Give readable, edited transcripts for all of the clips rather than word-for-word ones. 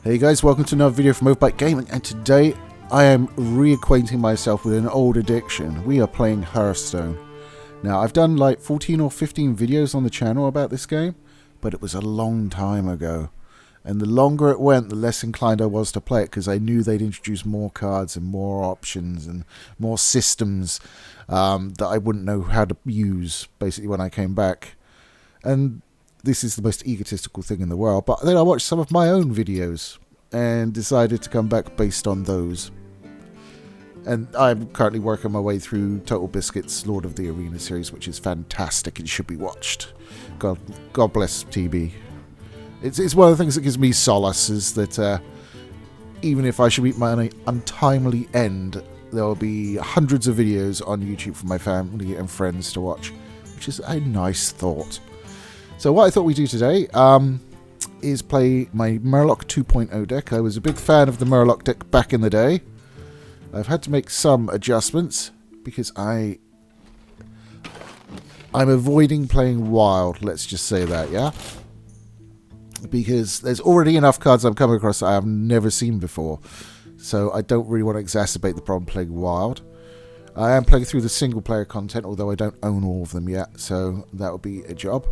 Hey guys, welcome to another video from baaaack Gaming, and today I am reacquainting myself with an old addiction. We are playing Hearthstone. Now, I've done like 14 or 15 videos on the channel about this game, but it was a long time ago. And the longer it went, the less inclined I was to play it, because I knew they'd introduce more cards and more options and more systems that I wouldn't know how to use, basically, when I came back. And this is the most egotistical thing in the world, but then I watched some of my own videos and decided to come back based on those. And I'm currently working my way through Total Biscuit's Lord of the Arena series, which is fantastic and should be watched. God bless TB. It's one of the things that gives me solace, is that even if I should meet my untimely end, there will be hundreds of videos on YouTube for my family and friends to watch, which is a nice thought. So what I thought we'd do today is play my Murloc 2.0 deck. I was a big fan of the Murloc deck back in the day. I've had to make some adjustments because I'm avoiding playing wild, let's just say that, yeah? Because there's already enough cards I'm coming across that I have never seen before. So I don't really want to exacerbate the problem playing wild. I am playing through the single player content, although I don't own all of them yet, so that will be a job.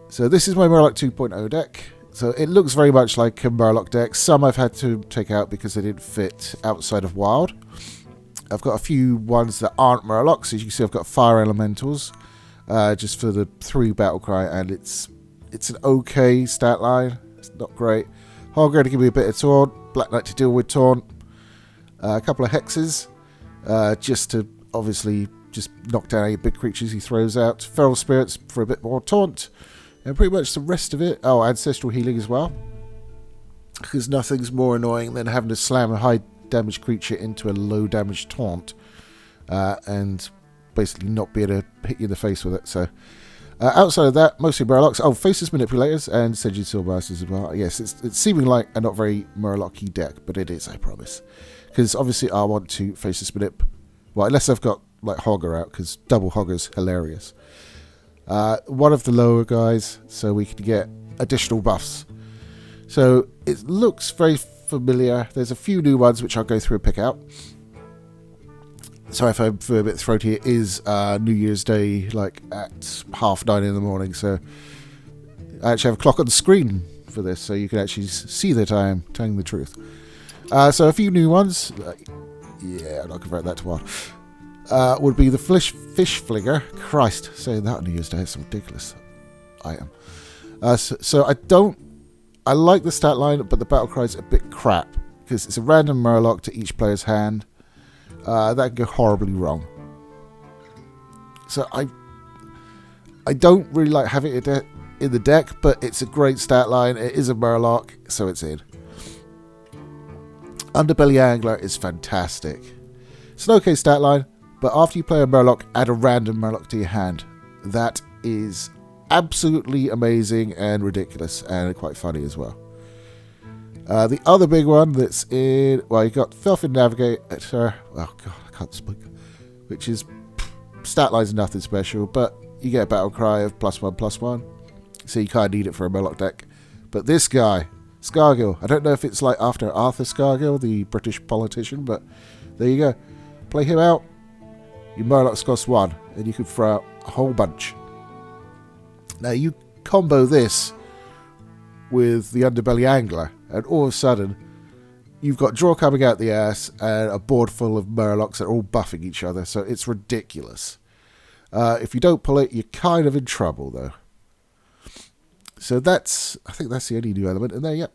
So this is my Murloc 2.0 deck. So it looks very much like a Murloc deck. Some I've had to take out because they didn't fit outside of Wild. I've got a few ones that aren't Murlocs. As you can see, I've got Fire Elementals, just for the 3 battle cry, and it's an okay stat line. It's not great. Hogger to give me a bit of taunt, Black Knight to deal with taunt, a couple of hexes, just to obviously just knock down any big creatures he throws out. Feral Spirits for a bit more taunt. And pretty much the rest of it... Oh, Ancestral Healing as well. Because nothing's more annoying than having to slam a high damage creature into a low damage taunt. And basically not be able to hit you in the face with it. So outside of that, mostly Murlocs. Oh, Faceless Manipulators and Senju Swordmasters as well. Yes, it's seeming like a not very Murloc-y deck, but it is, I promise. Because obviously I want to Faceless Manip. Well, unless I've got like Hogger out, because double Hogger's hilarious. One of the lower guys, so we can get additional buffs. So it looks very familiar. There's a few new ones which I'll go through and pick out. Sorry if I'm a bit throaty. It is New Year's Day, like at 9:30 in the morning, so I actually have a clock on the screen for this, so you can actually see that I am telling the truth. So a few new ones. Yeah, I'll convert that to wild. Would be the Fish Flinger. Christ, saying that on New Year's Day is a ridiculous item. So I like the stat line, but the battle cry is a bit crap, because it's a random Murloc to each player's hand. That can go horribly wrong. So I don't really like having it in the deck, but it's a great stat line. It is a Murloc, so it's in. Underbelly Angler is fantastic. It's an okay stat line. But after you play a Murloc, add a random Murloc to your hand. That is absolutely amazing and ridiculous, and quite funny as well. The other big one that's in... Well, you got Felfin Navigator... Oh, God, I can't speak. Which is... Stat line's nothing special, but you get a battle cry of +1/+1. So you kind of need it for a Murloc deck. But this guy, Scargill. I don't know if it's like after Arthur Scargill, the British politician, but there you go. Play him out. Your Murlocs cost 1, and you can throw out a whole bunch. Now, you combo this with the Underbelly Angler, and all of a sudden, you've got draw coming out the ass and a board full of Murlocs that are all buffing each other, so it's ridiculous. If you don't pull it, you're kind of in trouble, though. So I think that's the only new element in there, yep.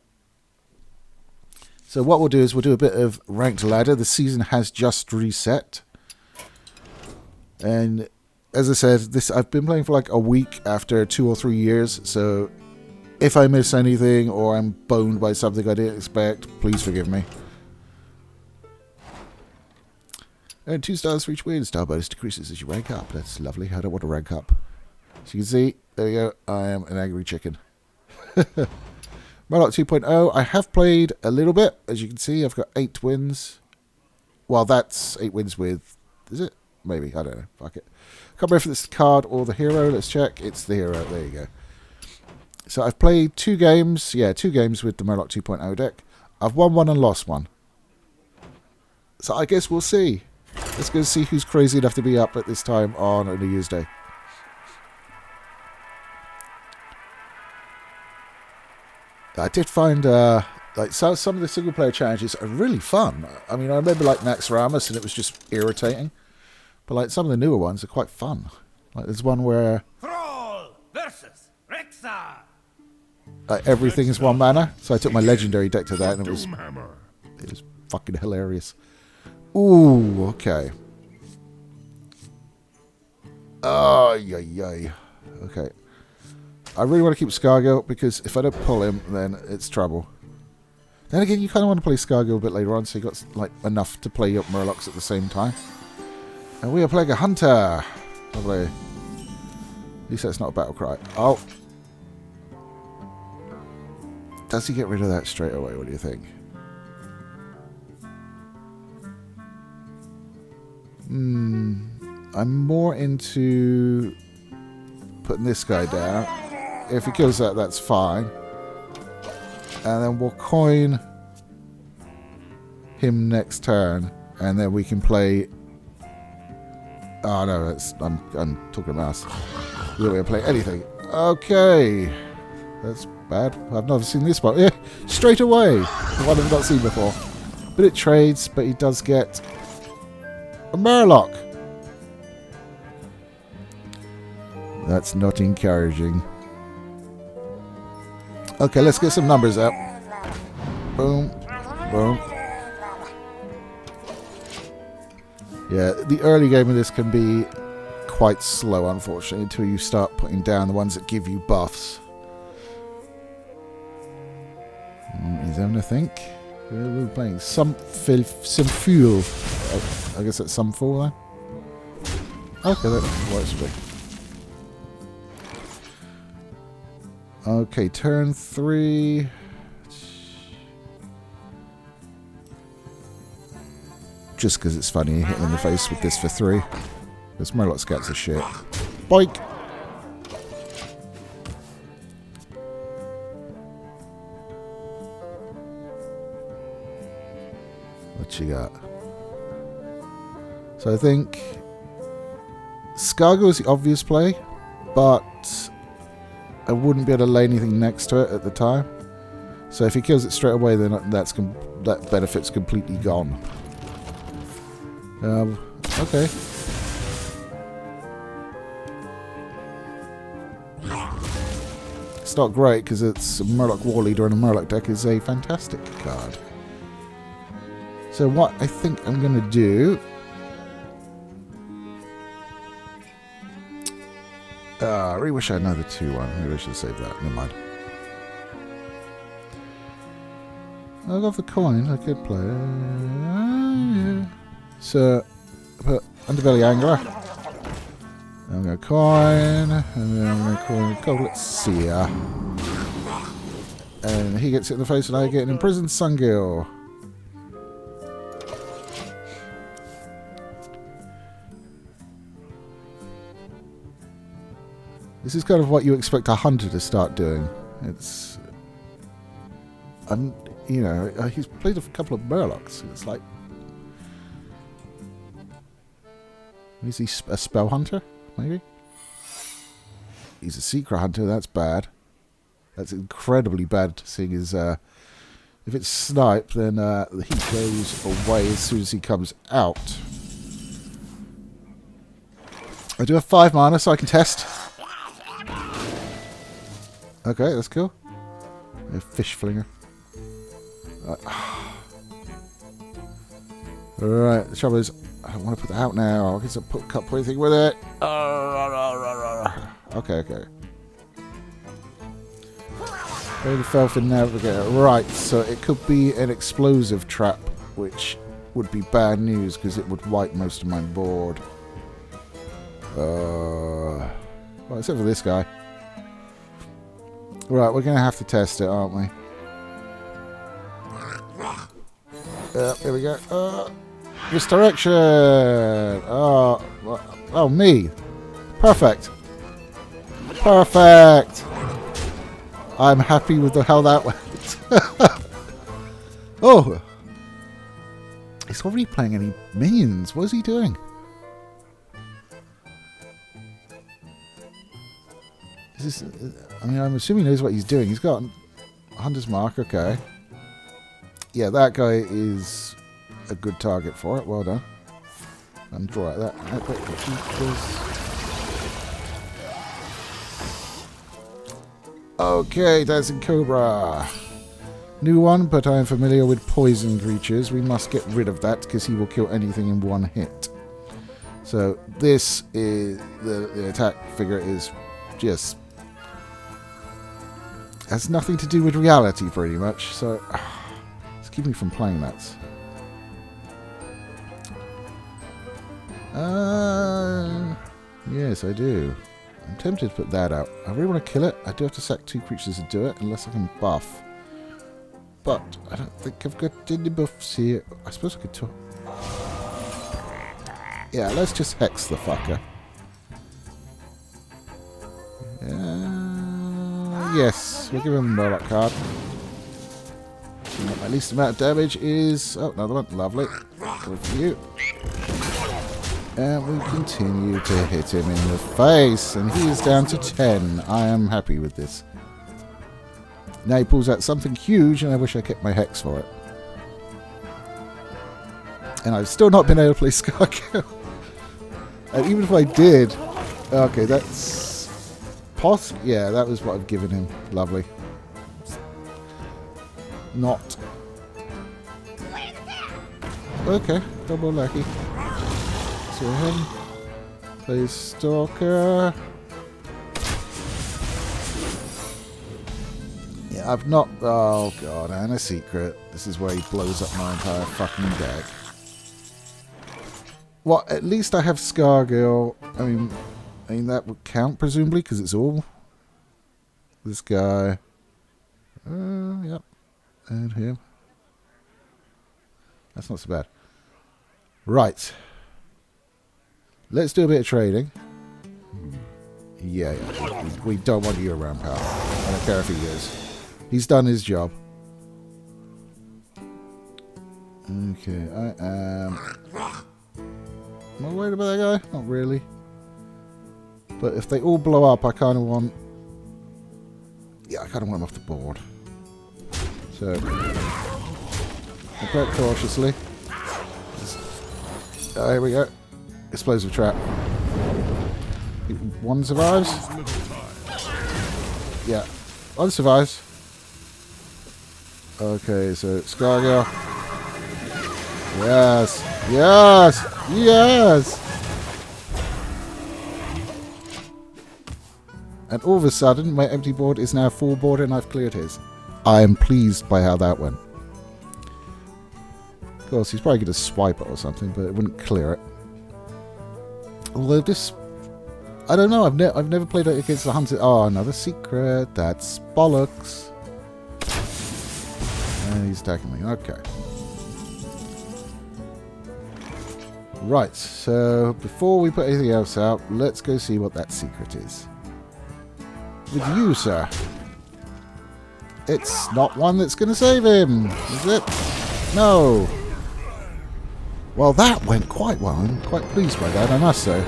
So what we'll do is we'll do a bit of ranked ladder. The season has just reset. And as I said, I've been playing for like a week after 2 or 3 years, so if I miss anything or I'm boned by something I didn't expect, please forgive me. And 2 stars for each win. Star bonus decreases as you rank up. That's lovely. I don't want to rank up. So you can see, there you go, I am an angry chicken. Murloc 2.0, I have played a little bit. As you can see, I've got 8 wins. Well, that's 8 wins with, is it? Maybe, I don't know. Fuck it. Can't remember if it's the card or the hero. Let's check. It's the hero. There you go. So I've played 2 games. Yeah, 2 games with the Murloc 2.0 deck. I've won 1 and lost 1. So I guess we'll see. Let's go see who's crazy enough to be up at this time on a New Year's Day. I did find like some of the single player challenges are really fun. I mean, I remember like Max Ramus and it was just irritating. But like some of the newer ones are quite fun. Like there's one where Thrall versus Rexa. Everything is 1 mana. So I took my legendary deck to that and it was fucking hilarious. Ooh, okay. Oh, yay. Okay. I really want to keep Scargill because if I don't pull him, then it's trouble. Then again, you kind of want to play Scargill a bit later on, so you got like enough to play up Murlocs at the same time. And we are playing a Hunter. Lovely. At least that's not a battle cry. Oh. Does he get rid of that straight away? What do you think? I'm more into putting this guy down. If he kills that, that's fine. And then we'll coin him next turn, and then we can play. Oh no, I'm talking about us. We don't play anything. Okay, that's bad. I've never seen this one. Yeah, straight away. The one I've not seen before. But it trades. But he does get a Murloc. That's not encouraging. Okay, let's get some numbers out. Boom. Boom. Yeah, the early game of this can be quite slow, unfortunately, until you start putting down the ones that give you buffs. He's having a think. We're playing some fuel. I guess that's some fool then. Okay, that works for me. Okay, turn 3. Just because it's funny, hit him in the face with this for 3. Because Murloc scouts are shit. Boink! What you got? So I think Scargo is the obvious play, but I wouldn't be able to lay anything next to it at the time. So if he kills it straight away, then that benefit's completely gone. Okay. It's not great because it's a Murloc War Leader, and a Murloc deck is a fantastic card. So what I think I'm going to do... I really wish I had another 2-1. Maybe I should save that. Never mind. I'll go for the coin. I could play. Yeah. So, put Underbelly Angler. I'm going to coin. And then I'm going to coin Goblet Seer. And he gets it in the face, and I get an Imprisoned Sungill. This is kind of what you expect a hunter to start doing. It's, you know, he's played a couple of Murlocs. It's like, is he a spell hunter? Maybe. He's a secret hunter. That's bad. That's incredibly bad. Seeing as if it's snipe, then he goes away as soon as he comes out. I do have 5 mana, so I can test. Okay, that's cool. A fish flinger. Alright, the trouble is, I don't want to put that out now. I guess I'll put anything with it. Okay. Maybe Felfin Navigator. Right, so it could be an explosive trap, which would be bad news because it would wipe most of my board. Well, except for this guy. Right, we're going to have to test it, aren't we? Here we go. Misdirection! Oh, me! Perfect! Perfect! I'm happy with how that went. Oh! He's already playing any minions. What is he doing? Is this, I mean, I'm assuming he knows what he's doing. He's got Hunter's Mark, okay. Yeah, that guy is a good target for it. Well done. And draw out that. Okay, Dancing Cobra. New one, but I am familiar with poison creatures. We must get rid of that because he will kill anything in one hit. So this is the attack figure is just has nothing to do with reality pretty much. So it's keeping me from playing that. Yes, I do. I'm tempted to put that out. I really want to kill it. I do have to sack 2 creatures to do it, unless I can buff. But I don't think I've got any buffs here. I suppose I could talk. Yeah, let's just hex the fucker. Yes, we'll give him a Murloc card. My least amount of damage is... Oh, another one. Lovely. Good for you. And we continue to hit him in the face. And he is down to 10. I am happy with this. Now he pulls out something huge, and I wish I kept my hex for it. And I've still not been able to play Scargill. And even if I did... Okay, that's... Yeah, that was what I've given him. Lovely. Not. Okay, double lucky. So him. Play Stalker. Yeah, I've not... Oh, God, and a secret. This is where he blows up my entire fucking deck. Well, at least I have Scargill. I mean, that would count, presumably, because it's all this guy. Yep. And him. That's not so bad. Right. Let's do a bit of trading. Yeah. We don't want you around, pal. I don't care if he is. He's done his job. Okay, I am... Am I worried about that guy? Not really. But if they all blow up, I kind of want... Yeah, I kind of want them off the board. So... I play it cautiously. Oh, here we go. Explosive trap. One survives. Yeah. One survives. Okay, so Scargill. Yes. Yes. Yes. And all of a sudden, my empty board is now full board and I've cleared his. I am pleased by how that went. Of course, he's probably going to swipe it or something, but it wouldn't clear it. Although this... I don't know, I've never played it against the hunter... Oh, another secret. That's bollocks. And he's attacking me. Okay. Right, so before we put anything else out, let's go see what that secret is. With you, sir. It's not one that's going to save him, is it? No. Well, that went quite well. I'm quite pleased by that, I must say.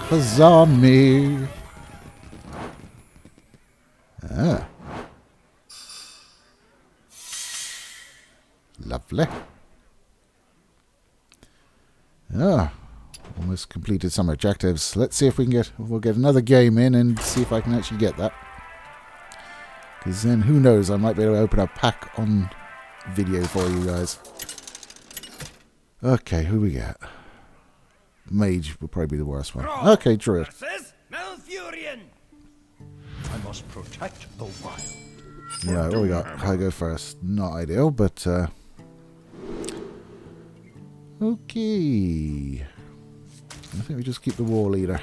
Huzzah me. Ah. Lovely. Ah. Almost completed some objectives. Let's see if we'll get another game in and see if I can actually get that. Because then, who knows, I might be able to open a pack on video for you guys. Okay, who we got? Mage will probably be the worst one. Okay, Druid. I must protect the wild. Right, what we got? I go first. Not ideal, but okay. I think we just keep the war leader.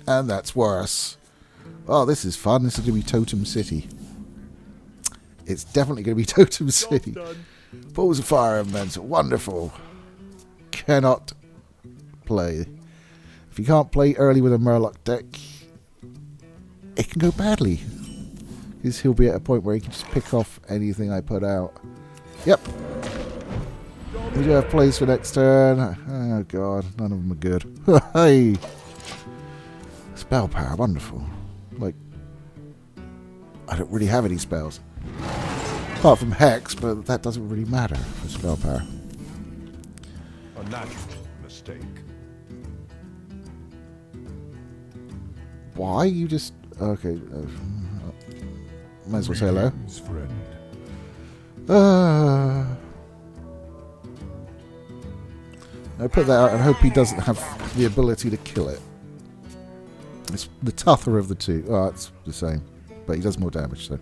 And that's worse. Oh, this is fun. This is going to be Totem City. It's definitely going to be Totem City. Balls of Fire events. Wonderful. Cannot play. If you can't play early with a Murloc deck, it can go badly. Because he'll be at a point where he can just pick off anything I put out. Yep. We do have plays for next turn. Oh god, none of them are good. Hey! Spell power, wonderful. Like, I don't really have any spells. Apart from Hex, but that doesn't really matter for spell power. A natural mistake. Why? You just... Okay. Might as well say hello. I put that out and hope he doesn't have the ability to kill it. It's the tougher of the two. Oh, it's the same. But he does more damage, so.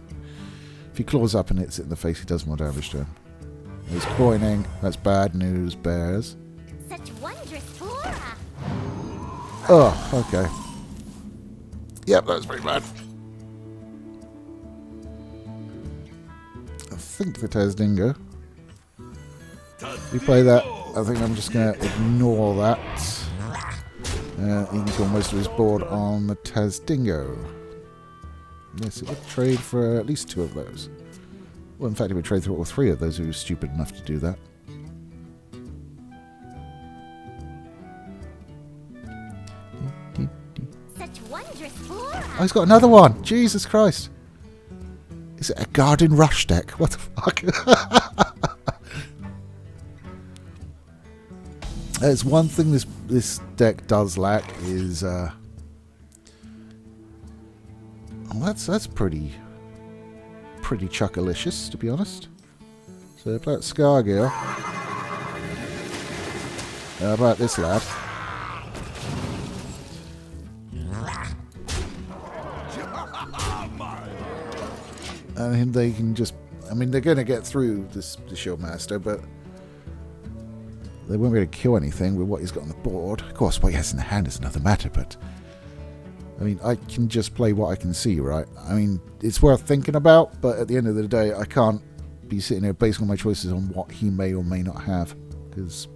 If he claws up and hits it in the face, he does more damage to him. He's coining. That's bad news, bears. Such wondrous flora. Oh, okay. Yep, that was pretty bad. I think the Tazdingo. If you play that, I think I'm just going to ignore that. He can kill most of his board on the Tazdingo. Yes, it would trade for at least 2 of those. Well, in fact, it would trade through all 3 of those who were stupid enough to do that. Such wondrous flora. Oh, he's got another one! Jesus Christ! Is it a Garden Rush deck? What the fuck? There's one thing this deck does lack is well, that's pretty chuckalicious, to be honest. So play out Scargill. How about this lad? And they can just... I mean, they're going to get through the Shieldmaster, but they won't be able to kill anything with what he's got on the board. Of course, what he has in the hand is another matter, but... I mean, I can just play what I can see, right? I mean, it's worth thinking about, but at the end of the day, I can't be sitting here basing all my choices on what he may or may not have, because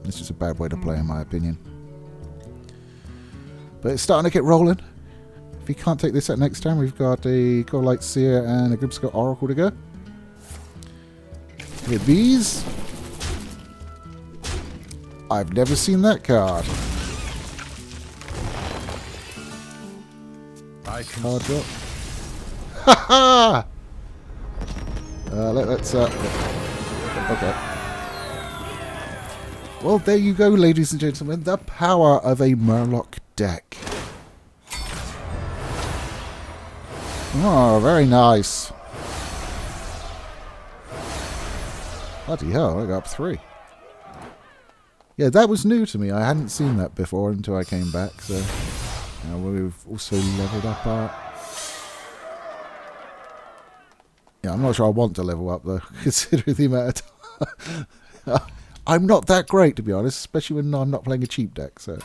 it's just a bad way to play, in my opinion. But it's starting to get rolling. If he can't take this out next time, we've got a Coldlight Seer and a Grimskull Oracle to go. With these, I've never seen that card. Card drop. Ha ha! Let's okay. Well, there you go, ladies and gentlemen. The power of a Murloc deck. Oh, very nice. Bloody hell, I got up 3. Yeah, that was new to me. I hadn't seen that before until I came back, so... we've also leveled up our... Yeah, I'm not sure I want to level up, though, considering the amount of time. I'm not that great, to be honest, especially when I'm not playing a cheap deck, so...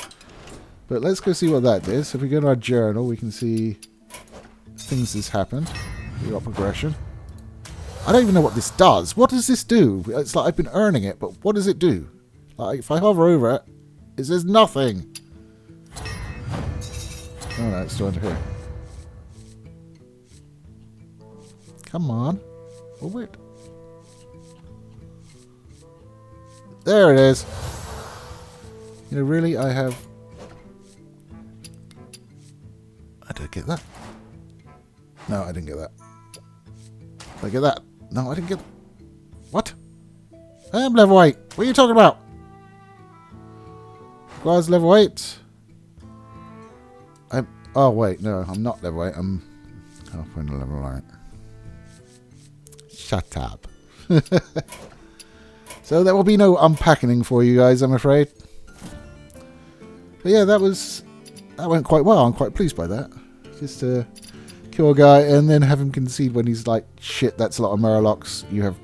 But let's go see what that did. So if we go to our journal, we can see things that's happened. We got progression. I don't even know what this does. What does this do? It's like I've been earning it, but what does it do? Like, if I hover over it, it says nothing. Oh no, it's still under here. Come on. Move it. There it is. You know, really, I have... I didn't get that. No, I didn't get that. Did I get that? No, I didn't get... What? I am level 8. What are you talking about? Requires level 8. Oh, wait. No, I'm not level 8. I'm halfway into level 8. Shut up. So there will be no unpacking for you guys, I'm afraid. But yeah, that went quite well. I'm quite pleased by that. Just to kill a guy and then have him concede when he's like, shit, that's a lot of Murlocs. You have...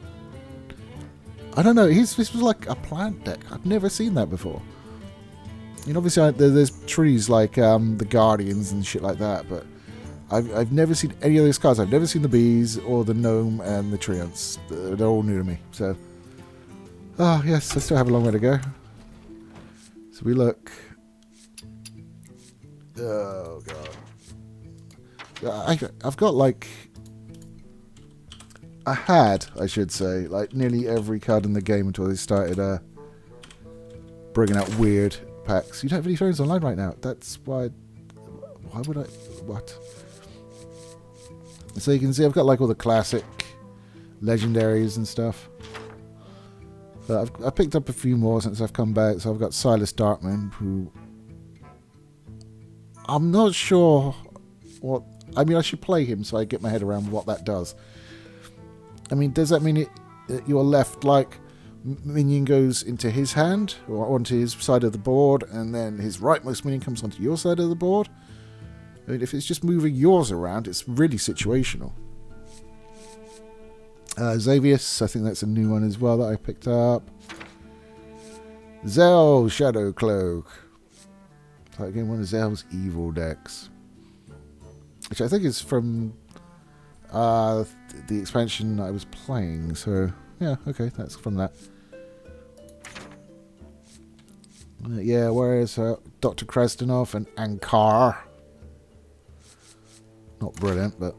I don't know. This was like a plant deck. I've never seen that before. You know, obviously there's trees like the Guardians and shit like that, but I've never seen any of those cards. I've never seen the bees or the gnome and the treants. They're all new to me. So, oh yes, I still have a long way to go. So we look Oh, God. I've got, like... I had, I should say, like, nearly every card in the game until they started bringing out weird packs. You don't have any phones online right now. That's why... Why would I... What? So you can see I've got, like, all the classic legendaries and stuff. But I've picked up a few more since I've come back. So I've got Silas Darkman, who... I'm not sure what... I mean, I should play him so I get my head around what that does. I mean, does that mean your left, like, minion goes into his hand or onto his side of the board, and then his rightmost minion comes onto your side of the board? I mean, if it's just moving yours around, it's really situational. Xavius, I think that's a new one as well that I picked up. Zell, Shadow Cloak. Again, one of Zell's evil decks. Which I think is from the expansion I was playing. So, yeah, okay, that's from that. Yeah, whereas Dr. Krasnov and Ankar. Not brilliant, but...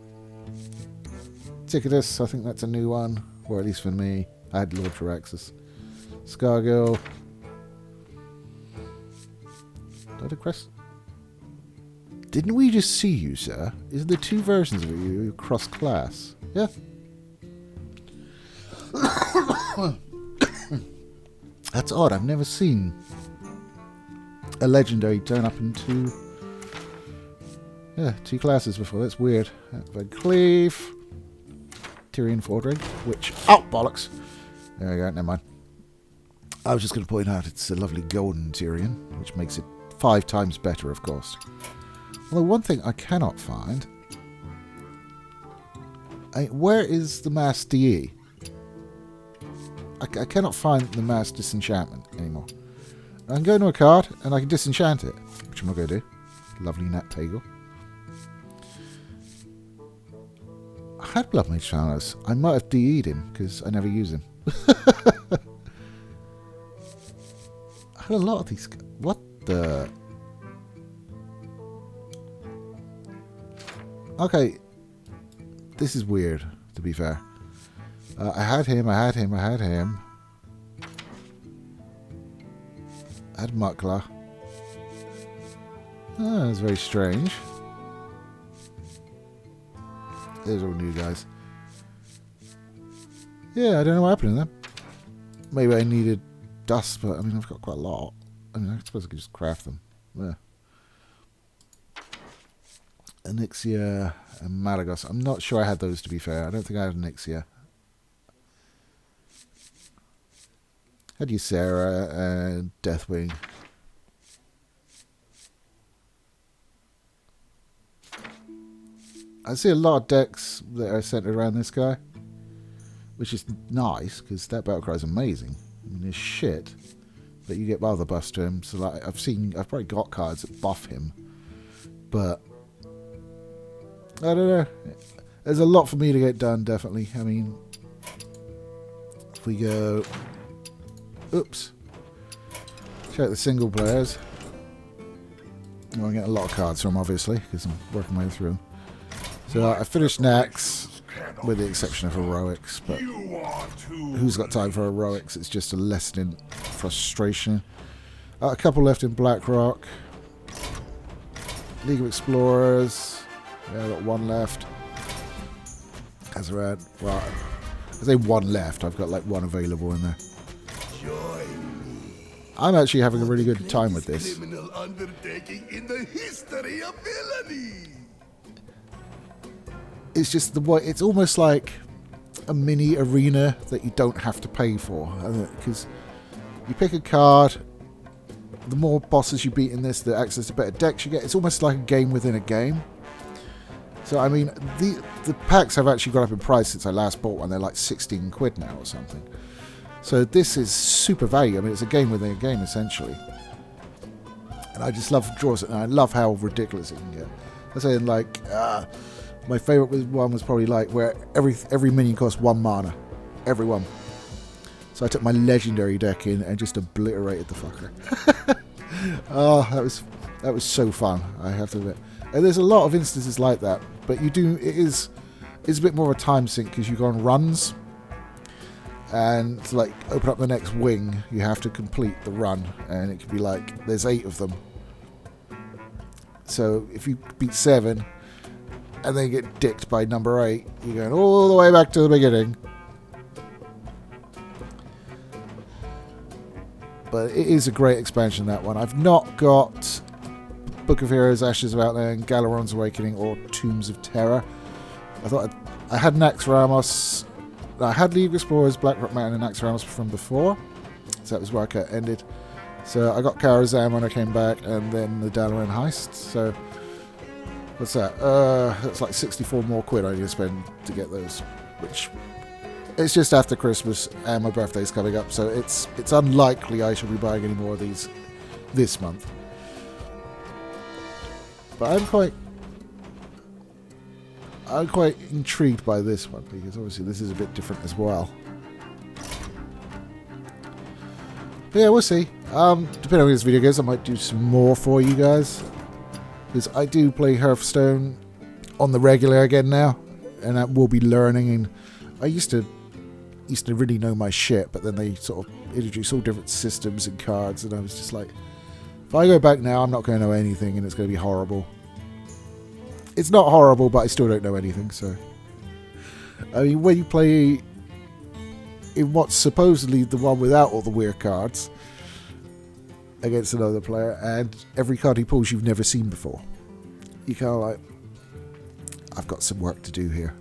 Ticketus, I think that's a new one. Or at least for me. I had Lord Taraxis. Scargill. Dr. Crest. Didn't we just see you, sir? Is there two versions of you cross-class? Yeah. That's odd. I've never seen a legendary turn up in two classes before. That's weird. Van Cleave. Tyrion Fordring, which... Oh, bollocks! There we go, never mind. I was just going to point out it's a lovely golden Tyrion, which makes it 5 times better, of course. Although one thing I cannot find... where is the Mass DE? I cannot find the Mass Disenchantment anymore. I can go into a card, and I can disenchant it, which I'm not going to do. Lovely Nat Pagel. I had Blood Mage Thanos. I might have DE'd him, because I never use him. I had a lot of these... What the... Okay. This is weird, to be fair. I had him. I had Mukla. Oh, that's very strange. There's all new guys. Yeah, I don't know what happened to them. Maybe I needed dust, but I mean, I've got quite a lot. I mean, I suppose I could just craft them. Yeah. Onyxia and Malagos. I'm not sure I had those, to be fair. I don't think I had Onyxia. Had you Sarah and Deathwing. I see a lot of decks that are centered around this guy, which is nice because that battlecry is amazing. I mean, it's shit, but you get other buffs to him. So like, I've probably got cards that buff him, but I don't know. There's a lot for me to get done, definitely. I mean, if we go, oops, check the single players. I'm going to get a lot of cards from, obviously, because I'm working my way through them. So I finished Nax, with the exception of heroics, but who's got time for heroics? It's just a lesson in frustration. A couple left in BlackRock. League of Explorers. Yeah, I've got one left. As around, well, I say one left. I've got like one available in there. I'm actually having a really good time with this. It's just the way, it's almost like a mini arena that you don't have to pay for, because you pick a card, the more bosses you beat in this, the access to better decks you get. It's almost like a game within a game. So I mean, the packs have actually gone up in price since I last bought one. They're like 16 quid now or something. So this is super value. I mean, it's a game within a game essentially, and I just love draws it, and I love how ridiculous it can get. I'm saying like. My favourite one was probably like where every minion costs 1 mana. Every one. So I took my legendary deck in and just obliterated the fucker. Oh, That was so fun, I have to admit. And there's a lot of instances like that, but it's a bit more of a time sink because you go on runs, and to like open up the next wing, you have to complete the run, and it could be like there's 8 of them. So if you beat 7 and then get dicked by number 8, you're going all the way back to the beginning. But it is a great expansion, that one. I've not got Book of Heroes, Ashes of Outland, Galaron's Awakening, or Tombs of Terror. I had Naxxramas. I had League of Explorers, Blackrock Mountain, and Naxxramas from before. So that was where I ended. So I got Karazhan when I came back, and then the Dalaran Heist. So what's that? That's like 64 more quid I need to spend to get those, which it's just after Christmas and my birthday's coming up, so it's unlikely I shall be buying any more of these this month. But I'm quite intrigued by this one, because obviously this is a bit different as well. But yeah, we'll see. Depending on where this video goes, I might do some more for you guys, because I do play Hearthstone on the regular again now, and I will be learning. And I used to really know my shit, but then they sort of introduced all different systems and cards, and I was just like, if I go back now, I'm not going to know anything, and it's going to be horrible. It's not horrible, but I still don't know anything, so... I mean, when you play in what's supposedly the one without all the weird cards against another player, and every card he pulls you've never seen before, you kind of like, I've got some work to do here.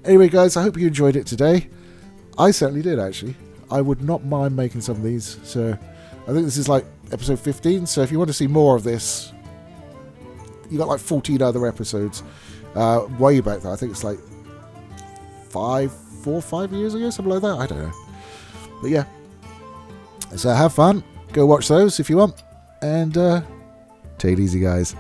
Anyway, guys, I hope you enjoyed it today. I certainly did, actually. I would not mind making some of these. So I think this is like episode 15. So if you want to see more of this, you got like 14 other episodes way back there. I think it's like 4 or 5 years ago, something like that. I don't know. But yeah. So have fun. Go watch those if you want. And take it easy, guys.